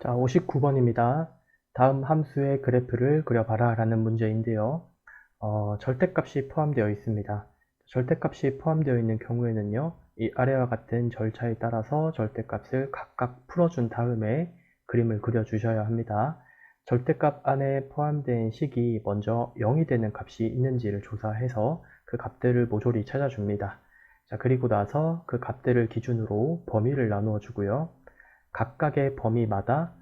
자, 59번입니다. 다음 함수의 그래프를 그려봐라 라는 문제인데요. 절대값이 포함되어 있습니다. 절대값이 포함되어 있는 경우에는요, 이 아래와 같은 절차에 따라서 절대값을 각각 풀어준 다음에 그림을 그려주셔야 합니다. 절대값 안에 포함된 식이 먼저 0이 되는 값이 있는지를 조사해서 그 값들을 모조리 찾아줍니다. 자, 그리고 나서 그 값들을 기준으로 범위를 나누어 주고요. 각각의 범위마다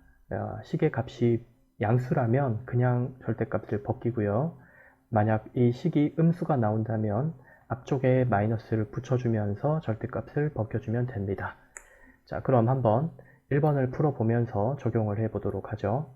식의 값이 양수라면 그냥 절대값을 벗기고요. 만약 이 식이 음수가 나온다면 앞쪽에 마이너스를 붙여주면서 절대값을 벗겨주면 됩니다. 자, 그럼 한번 1번을 풀어보면서 적용을 해보도록 하죠.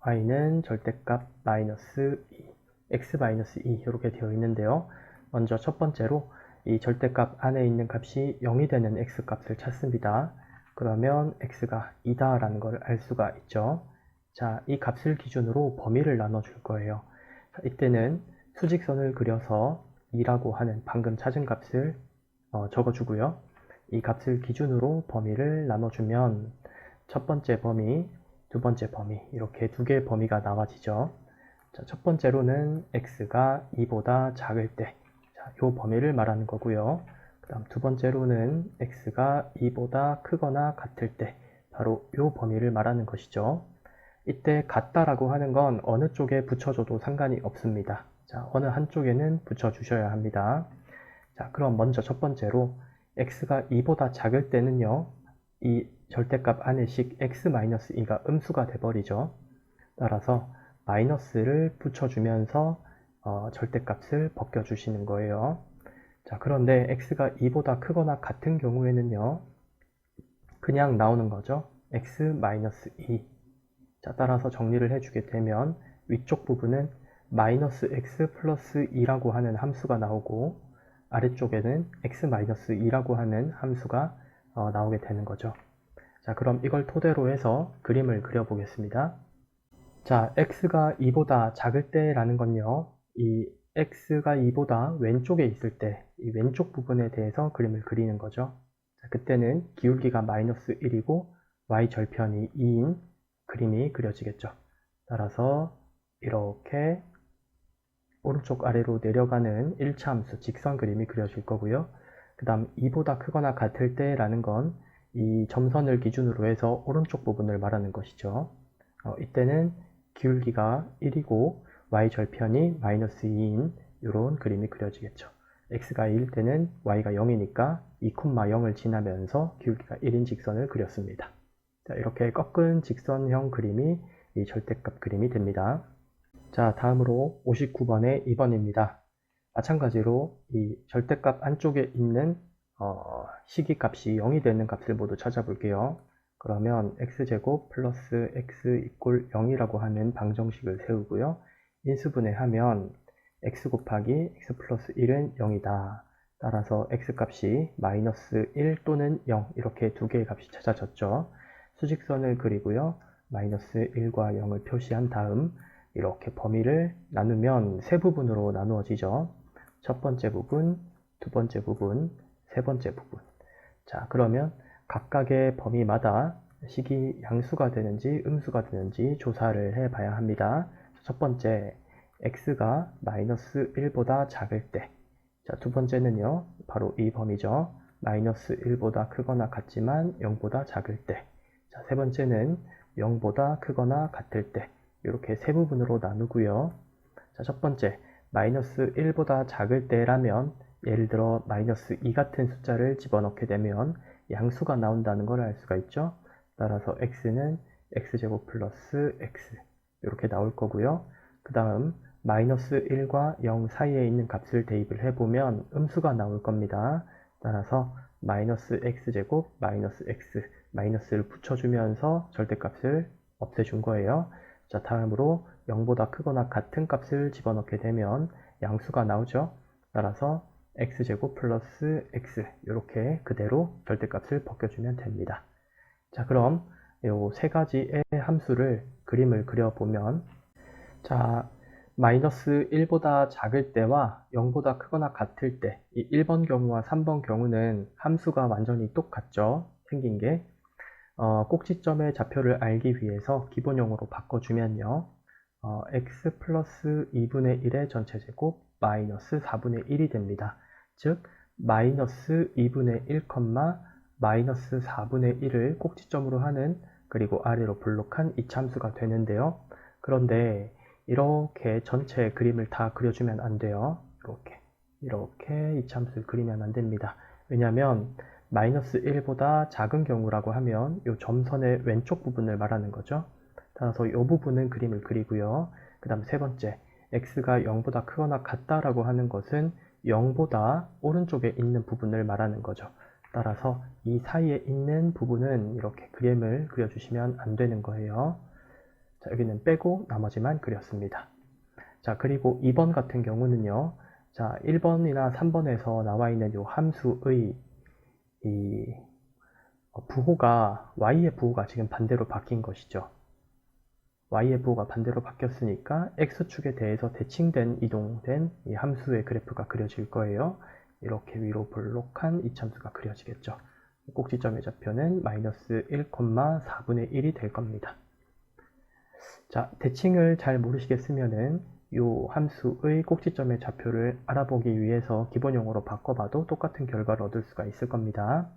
y는 절대값 마이너스 2, x 마이너스 2 이렇게 되어 있는데요. 먼저 첫 번째로 이 절대값 안에 있는 값이 0이 되는 x값을 찾습니다. 그러면 x가 2다 라는 걸 알 수가 있죠. 자, 이 값을 기준으로 범위를 나눠줄 거예요. 자, 이때는 수직선을 그려서 2라고 하는 방금 찾은 값을 적어주고요. 이 값을 기준으로 범위를 나눠주면 첫 번째 범위, 두 번째 범위 이렇게 두 개의 범위가 나와지죠. 자, 첫 번째로는 x가 2보다 작을 때, 자, 이 범위를 말하는 거고요. 그 다음 두 번째로는 x가 2보다 크거나 같을 때, 바로 이 범위를 말하는 것이죠. 이때 같다라고 하는 건 어느 쪽에 붙여줘도 상관이 없습니다. 자, 어느 한쪽에는 붙여주셔야 합니다. 자, 그럼 먼저 첫 번째로 x가 2보다 작을 때는요, 이 절대값 안의 식 x-2가 음수가 돼버리죠. 따라서 마이너스를 붙여주면서 절대값을 벗겨주시는 거예요. 자, 그런데 x가 2보다 크거나 같은 경우에는요, 그냥 나오는 거죠. x-2. 자, 따라서 정리를 해주게 되면 위쪽 부분은 마이너스 x 플러스 2라고 하는 함수가 나오고 아래쪽에는 x-2라고 하는 함수가 나오게 되는 거죠. 자, 그럼 이걸 토대로 해서 그림을 그려보겠습니다. 자, x가 2보다 작을 때라는 건요, 이 x가 2보다 왼쪽에 있을 때, 이 왼쪽 부분에 대해서 그림을 그리는 거죠. 자, 그때는 기울기가 마이너스 1이고 y 절편이 2인 그림이 그려지겠죠. 따라서 이렇게 오른쪽 아래로 내려가는 1차 함수 직선 그림이 그려질 거고요. 그 다음 2보다 크거나 같을 때라는 건 이 점선을 기준으로 해서 오른쪽 부분을 말하는 것이죠. 이때는 기울기가 1이고 y 절편이 마이너스 2인 이런 그림이 그려지겠죠. x가 2일 때는 y가 0이니까 2,0을 지나면서 기울기가 1인 직선을 그렸습니다. 자, 이렇게 꺾은 직선형 그림이 이 절대값 그림이 됩니다. 자, 다음으로 59번의 2번입니다. 마찬가지로 이 절대값 안쪽에 있는 시기값이 0이 되는 값을 모두 찾아볼게요. 그러면 x제곱 플러스 x 이꼴 0이라고 하는 방정식을 세우고요. 인수분해하면 x 곱하기 x 플러스 1은 0이다. 따라서 x값이 마이너스 1 또는 0 이렇게 두 개의 값이 찾아졌죠. 수직선을 그리고요. 마이너스 1과 0을 표시한 다음 이렇게 범위를 나누면 세 부분으로 나누어지죠. 첫 번째 부분, 두 번째 부분, 세 번째 부분. 자, 그러면 각각의 범위마다 식이 양수가 되는지 음수가 되는지 조사를 해 봐야 합니다. 첫 번째, x가 마이너스 1보다 작을 때. 자, 두 번째는요, 바로 이 범위죠. 마이너스 1보다 크거나 같지만 0보다 작을 때. 자, 세 번째는 0보다 크거나 같을 때. 이렇게 세 부분으로 나누고요. 자, 첫 번째, 마이너스 1보다 작을 때라면 예를 들어 마이너스 2 같은 숫자를 집어넣게 되면 양수가 나온다는 걸 알 수가 있죠. 따라서 x는 x제곱 플러스 x 이렇게 나올 거고요. 그 다음 마이너스 1과 0 사이에 있는 값을 대입을 해보면 음수가 나올 겁니다. 따라서 마이너스 x제곱 마이너스 x 마이너스를 붙여주면서 절대값을 없애준 거예요. 자, 다음으로 0보다 크거나 같은 값을 집어넣게 되면 양수가 나오죠. 따라서 x제곱 플러스 x 이렇게 그대로 절대값을 벗겨주면 됩니다. 자, 그럼 이 세 가지의 함수를 그림을 그려보면 자, 마이너스 1보다 작을 때와 0보다 크거나 같을 때 이 1번 경우와 3번 경우는 함수가 완전히 똑같죠. 생긴 게 꼭지점의 좌표를 알기 위해서 기본형으로 바꿔주면요. x 플러스 2분의 1의 전체 제곱 마이너스 4분의 1이 됩니다. 즉 마이너스 2분의 1, 마이너스 4분의 1을 꼭지점으로 하는 그리고 아래로 블록한 이참수가 되는데요. 그런데 이렇게 전체 그림을 다 그려주면 안 돼요. 이렇게 이참수를 그리면 안 됩니다. 왜냐하면 마이너스 1보다 작은 경우라고 하면 이 점선의 왼쪽 부분을 말하는 거죠. 따라서 이 부분은 그림을 그리고요. 그 다음 세 번째, x가 0보다 크거나 같다라고 하는 것은 0보다 오른쪽에 있는 부분을 말하는 거죠. 따라서 이 사이에 있는 부분은 이렇게 그림을 그려주시면 안 되는 거예요. 자, 여기는 빼고 나머지만 그렸습니다. 자, 그리고 2번 같은 경우는요. 자, 1번이나 3번에서 나와 있는 이 함수의 이 부호가 y의 부호가 지금 반대로 바뀐 것이죠. y의 부호가 반대로 바뀌었으니까 x축에 대해서 대칭된 이동된 이 함수의 그래프가 그려질 거예요. 이렇게 위로 볼록한 이참수가 그려지겠죠. 꼭지점의 좌표는 마이너스 1,4분의 1이 될 겁니다. 자, 대칭을 잘 모르시겠으면은 이 함수의 꼭지점의 좌표를 알아보기 위해서 기본용어로 바꿔봐도 똑같은 결과를 얻을 수가 있을 겁니다.